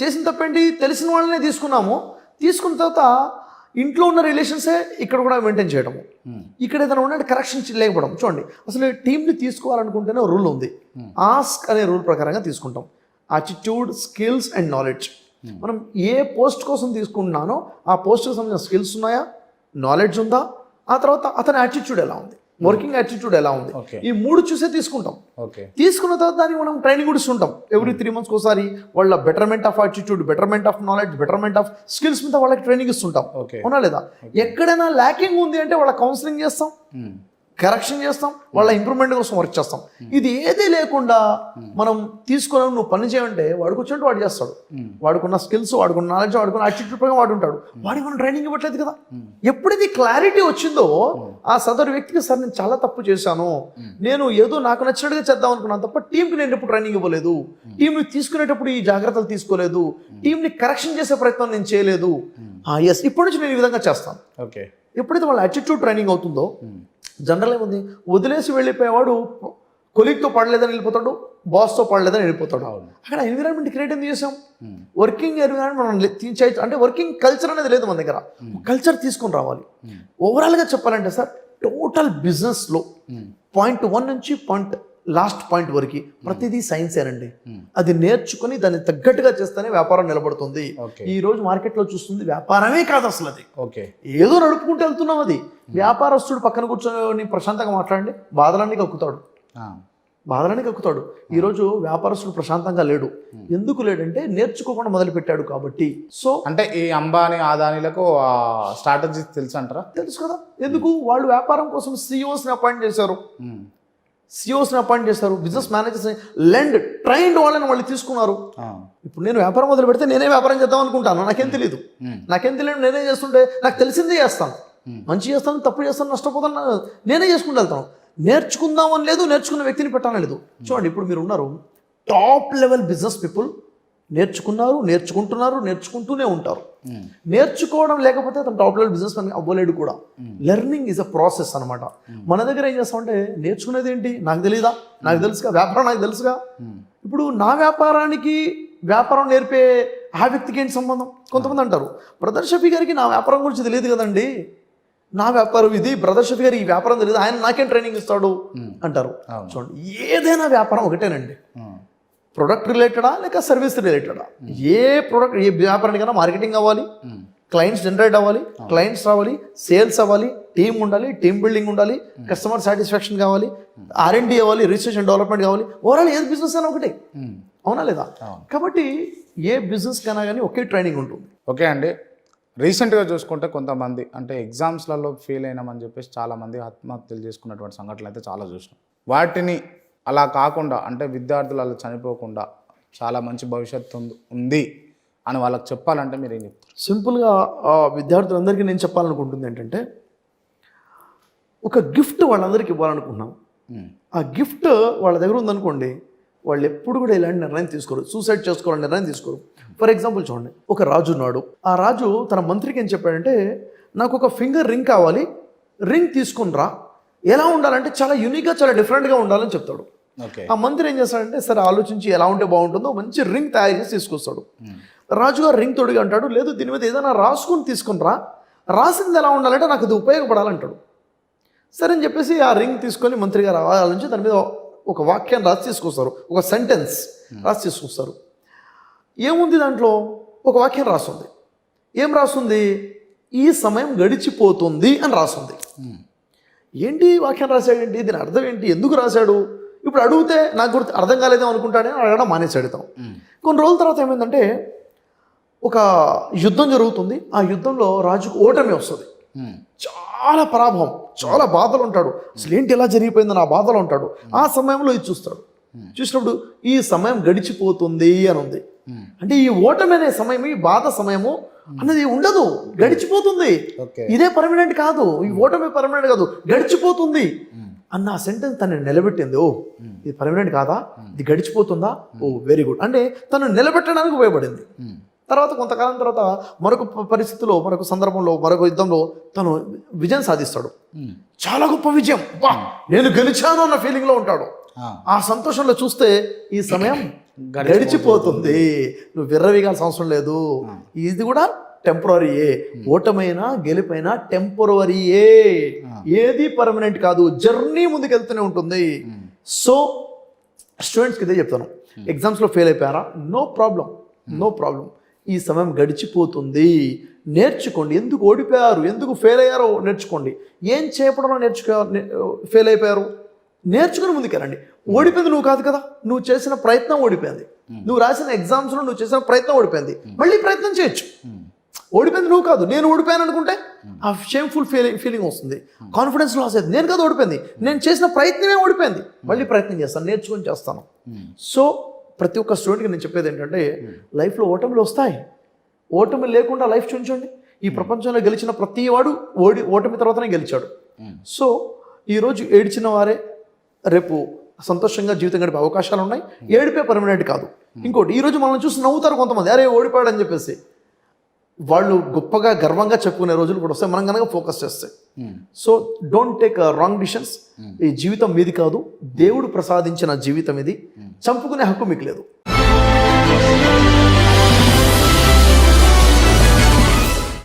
చేసిన తప్పేంటి, తెలిసిన వాళ్ళనే తీసుకున్న తర్వాత ఇంట్లో ఉన్న రిలేషన్సే ఇక్కడ కూడా మెయింటైన్ చేయడము. ఇక్కడ ఏదైనా ఉండే కరెక్షన్ లేకపోవడం. చూడండి, అసలు టీంని తీసుకోవాలనుకుంటేనే రూల్ ఉంది. ఆస్క్ అనే రూల్ ప్రకారంగా తీసుకుంటాం. Attitude, skills and knowledge. మనం ఏ పోస్ట్ కోసం తీసుకుంటున్నానో ఆ పోస్ట్కి సంబంధించిన స్కిల్స్ ఉన్నాయా, నాలెడ్జ్ ఉందా, ఆ తర్వాత అతని యాటిట్యూడ్ ఎలా ఉంది, వర్కింగ్ యాటిట్యూడ్ ఎలా ఉంది, ఈ 3 చూసే తీసుకుంటాం. తీసుకున్న తర్వాత దానికి మనం ట్రైనింగ్ కూడా ఇస్తుంటాం. ఎవ్రీ 3 months ఒకసారి వాళ్ళ betterment of attitude, betterment of knowledge, betterment of skills మీద వాళ్ళకి ట్రైనింగ్ ఇస్తుంటాం. అవునా లేదా? ఎక్కడైనా ల్యాకింగ్ ఉంది అంటే వాళ్ళ కౌన్సిలింగ్ చేస్తాం, కరెక్షన్ చేస్తాం, వాళ్ళ ఇంప్రూవ్మెంట్ కోసం వర్క్ చేస్తాం. ఇది ఏదీ లేకుండా మనం తీసుకుని నువ్వు పని చేయంటే వాడికి వచ్చినట్టు వాడు చేస్తాడు. వాడుకున్న స్కిల్స్, వాడుకున్న నాలెడ్జ్, వాడుకున్న యాటిట్యూడ్ ప్రకారం వాడు ఉంటాడు. వాడికి మనం ట్రైనింగ్ ఇవ్వట్లేదు కదా. ఎప్పుడైతే క్లారిటీ వచ్చిందో ఆ సదరు వ్యక్తికి, సార్ నేను చాలా తప్పు చేశాను, నేను ఏదో నాకు నచ్చినట్టుగా చేద్దాం అనుకున్నాను తప్ప టీంకి నేను ఎప్పుడు ట్రైనింగ్ ఇవ్వలేదు, టీంని తీసుకునేటప్పుడు ఈ జాగ్రత్తలు తీసుకోలేదు, టీంని కరెక్షన్ చేసే ప్రయత్నం నేను చేయలేదు, ఎస్ ఇప్పటి నుంచి నేను ఈ విధంగా చేస్తాను. ఎప్పుడైతే వాళ్ళ యాటిట్యూడ్ ట్రైనింగ్ అవుతుందో, జనరల్ ఏముంది, వదిలేసి వెళ్ళిపోయేవాడు కొలీగ్తో పడలేదని వెళ్ళిపోతాడు, బాస్తో పడలేదని వెళ్ళిపోతాడు. అక్కడ ఎన్విరాన్మెంట్ క్రియేట్ ఎందుకు చేసాం? వర్కింగ్ ఎన్విరాన్మెంట్ మనం అంటే వర్కింగ్ కల్చర్ అనేది లేదు మన దగ్గర. కల్చర్ తీసుకొని రావాలి. ఓవరాల్గా చెప్పాలంటే సార్, టోటల్ బిజినెస్లో పాయింట్ 1 నుంచి లాస్ట్ పాయింట్ వరకు ప్రతిదీ సైన్సేనండి. అది నేర్చుకుని దాన్ని తగ్గట్టుగా చేస్తేనే వ్యాపారం నిలబడుతుంది. ఈ రోజు మార్కెట్లో చూస్తుంది వ్యాపారమే కాదు అసలు, అది ఏదో నడుపుకుంటూ వెళ్తున్నాం. అది వ్యాపారస్తుడు పక్కన కూర్చొని ప్రశాంతంగా మాట్లాడండి, బాధలన్నీ కక్కుతాడు. ఈరోజు వ్యాపారస్తుడు ప్రశాంతంగా లేడు. ఎందుకు లేడంటే నేర్చుకోకుండా మొదలు పెట్టాడు కాబట్టి. సో అంటే ఈ అంబానీ, అదానీలకు స్ట్రాటజీస్ తెలుసు అంటారా? తెలుసు కదా. ఎందుకు? వాళ్ళు వ్యాపారం కోసం సిఇఓస్ని అపాయింట్ చేశారు, బిజినెస్ మేనేజర్స్ ట్రైన్డ్ వాళ్ళని వాళ్ళు తీసుకున్నారు. ఇప్పుడు నేను వ్యాపారం మొదలు పెడితే నేనే వ్యాపారం చేద్దాం అనుకుంటాను, నాకేం తెలియదు. నేనే చేస్తుంటే నాకు తెలిసిందే చేస్తాను, మంచి చేస్తాను, తప్పు చేస్తాను, నష్టపోతాను, నేనే చేసుకుంటూ వెళ్తాను. నేర్చుకుందామని లేదు, నేర్చుకున్న వ్యక్తిని పెట్టాలని లేదు. చూడండి, ఇప్పుడు మీరు ఉన్నారు టాప్ లెవెల్ బిజినెస్ పీపుల్, నేర్చుకుంటూనే ఉంటారు. నేర్చుకోవడం లేకపోతే అతను టాప్ లెవెల్ బిజినెస్ మ్యాన్ అవ్వలేడు కూడా. లెర్నింగ్ ఈజ్ అ ప్రాసెస్ అనమాట. మన దగ్గర ఏం చేస్తామంటే, నేర్చుకునేది ఏంటి నాకు తెలీదా, నాకు తెలుసుగా, వ్యాపారం నాకు తెలుసుగా. ఇప్పుడు నా వ్యాపారం నేర్పే ఆ వ్యక్తికి ఏంటి సంబంధం? కొంతమంది అంటారు, బ్రదర్ షఫీ గారికి నా వ్యాపారం గురించి తెలియదు కదండి, నా వ్యాపారం ఇది, బ్రదర్ షఫీ గారికి ఈ వ్యాపారం తెలియదు, ఆయన నాకేం ట్రైనింగ్ ఇస్తాడు అంటారు. చూడండి, ఏదైనా వ్యాపారం ఒకటేనండి. ప్రొడక్ట్ రిలేటెడా లేక సర్వీస్ రిలేటెడా? ఏ వ్యాపారానికైనా మార్కెటింగ్ అవ్వాలి, క్లయింట్స్ జనరేట్ అవ్వాలి, క్లయింట్స్ రావాలి, సేల్స్ అవ్వాలి, టీం ఉండాలి, టీమ్ బిల్డింగ్ ఉండాలి, కస్టమర్ సాటిస్ఫాక్షన్ కావాలి, R&D అవ్వాలి, రీసెర్చ్ అండ్ డెవలప్మెంట్ కావాలి. ఓవరాల్ ఏది బిజినెస్ అయినా ఒకటే, అవునా లేదా? కాబట్టి ఏ బిజినెస్ కైనా కానీ ఒకే ట్రైనింగ్ ఉంటుంది. ఓకే అండి. రీసెంట్గా చూసుకుంటే కొంతమంది అంటే ఎగ్జామ్స్లలో ఫెయిల్ అయినామని చెప్పేసి చాలామంది ఆత్మహత్యలు చేసుకున్నటువంటి సంఘటనలు అయితే చాలా చూసినాం. వాటిని అలా కాకుండా, అంటే విద్యార్థులు అలా చనిపోకుండా చాలా మంచి భవిష్యత్తు ఉంది అని వాళ్ళకి చెప్పాలంటే మీరు ఏం చెప్తారు? సింపుల్గా విద్యార్థులందరికీ నేను చెప్పాలనుకుంటుంది ఏంటంటే, ఒక గిఫ్ట్ వాళ్ళందరికీ ఇవ్వాలనుకుంటున్నాం. ఆ గిఫ్ట్ వాళ్ళ దగ్గర ఉందనుకోండి, వాళ్ళు ఎప్పుడు కూడా ఇలాంటి నిర్ణయం తీసుకోరు, సూసైడ్ చేసుకోవాలని నిర్ణయం తీసుకోరు. ఫర్ ఎగ్జాంపుల్ చూడండి, ఒక రాజు ఉన్నాడు. ఆ రాజు తన మంత్రికి ఏం చెప్పాడంటే, నాకు ఒక ఫింగర్ రింగ్ కావాలి, రింగ్ తీసుకుని రా, ఎలా ఉండాలంటే చాలా యూనిక్గా, చాలా డిఫరెంట్గా ఉండాలని చెప్తాడు. ఆ మంత్రి ఏం చేస్తాడంటే, సరే ఆలోచించి ఎలా ఉంటే బాగుంటుందో మంచి రింగ్ తయారు చేసి తీసుకొస్తాడు. రాజుగారు రింగ్ తొడిగి అంటాడు, లేదు దీని మీద ఏదైనా రాసుకుని తీసుకుని రా, రాసింది ఎలా ఉండాలంటే నాకు అది ఉపయోగపడాలంటాడు. సరే అని చెప్పేసి ఆ రింగ్ తీసుకొని మంత్రి గారు ఆలోచించి దాని మీద ఒక వాక్యాన్ని రాసి తీసుకొస్తారు, ఒక సెంటెన్స్ రాసి తీసుకొస్తారు. ఏముంది దాంట్లో? ఒక వాక్యం రాస్తుంది. ఏం రాస్తుంది? ఈ సమయం గడిచిపోతుంది అని రాస్తుంది. ఏంటి వాక్యం రాశాడేంటి, దీని అర్థం ఏంటి, ఎందుకు రాశాడు? ఇప్పుడు అడిగితే నాకు గుర్తు అర్థం కాలేదేమో అనుకుంటానే అడగడం మానేసి అడుగుతాం. కొన్ని రోజుల తర్వాత ఏమైందంటే, ఒక యుద్ధం జరుగుతుంది. ఆ యుద్ధంలో రాజుకు ఓటమి వస్తుంది. చాలా పరాభవం, చాలా బాధలు ఉంటాడు. అసలు ఏంటి ఎలా జరిగిపోయిందని ఆ బాధలో ఉంటాడు. ఆ సమయంలో ఇది చూస్తాడు. చూసినప్పుడు ఈ సమయం గడిచిపోతుంది అని ఉంది. అంటే ఈ ఓటమి అనే సమయం, ఈ బాధ సమయము అన్నది ఉండదు, గడిచిపోతుంది. ఇదే పర్మనెంట్ కాదు, ఈ ఓటమి పర్మనెంట్ కాదు, గడిచిపోతుంది అన్న ఆ సెంటెన్స్ తను నిలబెట్టింది. ఓ ఇది పర్మనెంట్ కాదా, ఇది గడిచిపోతుందా, ఓ వెరీ గుడ్ అంటే తను నిలబెట్టడానికి ఉపయోగపడింది. తర్వాత కొంతకాలం తర్వాత మరొక పరిస్థితిలో, మరొక సందర్భంలో, మరొక యుద్ధంలో తను విజయం సాధిస్తాడు. చాలా గొప్ప విజయం, నేను గెలిచాను అన్న ఫీలింగ్లో ఉంటాడు. ఆ సంతోషంలో చూస్తే ఈ సమయం గడిచిపోతుంది. నువ్వు విర్రవీగాల్సిన అవసరం లేదు. ఇది కూడా టెంపరీయే. ఓటమైనా గెలుపైనా టెంపరీయే, ఏది పర్మనెంట్ కాదు. జర్నీ ముందుకెళ్తూనే ఉంటుంది. సో స్టూడెంట్స్కి ఇదే చెప్తాను, ఎగ్జామ్స్లో ఫెయిల్ అయిపోయారా, నో ప్రాబ్లం, నో ప్రాబ్లం. ఈ సమయం గడిచిపోతుంది, నేర్చుకోండి. ఎందుకు ఓడిపోయారు, ఎందుకు ఫెయిల్ అయ్యారో నేర్చుకోండి. ఏం చేయడం ఫెయిల్ అయిపోయారు నేర్చుకుని ముందుకెళ్ళండి. ఓడిపోయింది నువ్వు కాదు కదా, నువ్వు చేసిన ప్రయత్నం ఓడిపోయింది. నువ్వు రాసిన ఎగ్జామ్స్లో నువ్వు చేసిన ప్రయత్నం ఓడిపోయింది, మళ్ళీ ప్రయత్నం చేయొచ్చు. ఓడిపోయింది నువ్వు కాదు, నేను ఓడిపోయాను అనుకుంటే ఆ షేమ్ఫుల్ ఫీలింగ్ వస్తుంది, కాన్ఫిడెన్స్ లాస్ అవుతుంది. నేను కాదు ఓడిపోయింది, నేను చేసిన ప్రయత్నమే ఓడిపోయింది, మళ్ళీ ప్రయత్నం చేస్తాను, నేర్చుకొని చేస్తాను. సో ప్రతి ఒక్క స్టూడెంట్కి నేను చెప్పేది ఏంటంటే, లైఫ్లో ఓటమిలు వస్తాయి. ఓటమి లేకుండా లైఫ్ చూంచండి. ఈ ప్రపంచంలో గెలిచిన ప్రతి వాడు ఓటమి తర్వాతనే గెలిచాడు. సో ఈరోజు ఏడ్చిన వారే రేపు సంతోషంగా జీవితం గడిపే అవకాశాలు ఉన్నాయి. ఏడిపే పర్మనెంట్ కాదు. ఇంకోటి, ఈరోజు మనం చూసి నవ్వుతారు కొంతమంది, అరే ఓడిపోయాడని చెప్పేసి. వాళ్ళు గొప్పగా గర్వంగా చెప్పుకునే రోజులు కూడా వస్తాయి, మనం కనుక ఫోకస్ చేస్తే. So don't take wrong decisions. ఈ జీవితం మీది కాదు, దేవుడు ప్రసాదించిన జీవితం ఇది. చంపుకునే హక్కు మీకు లేదు.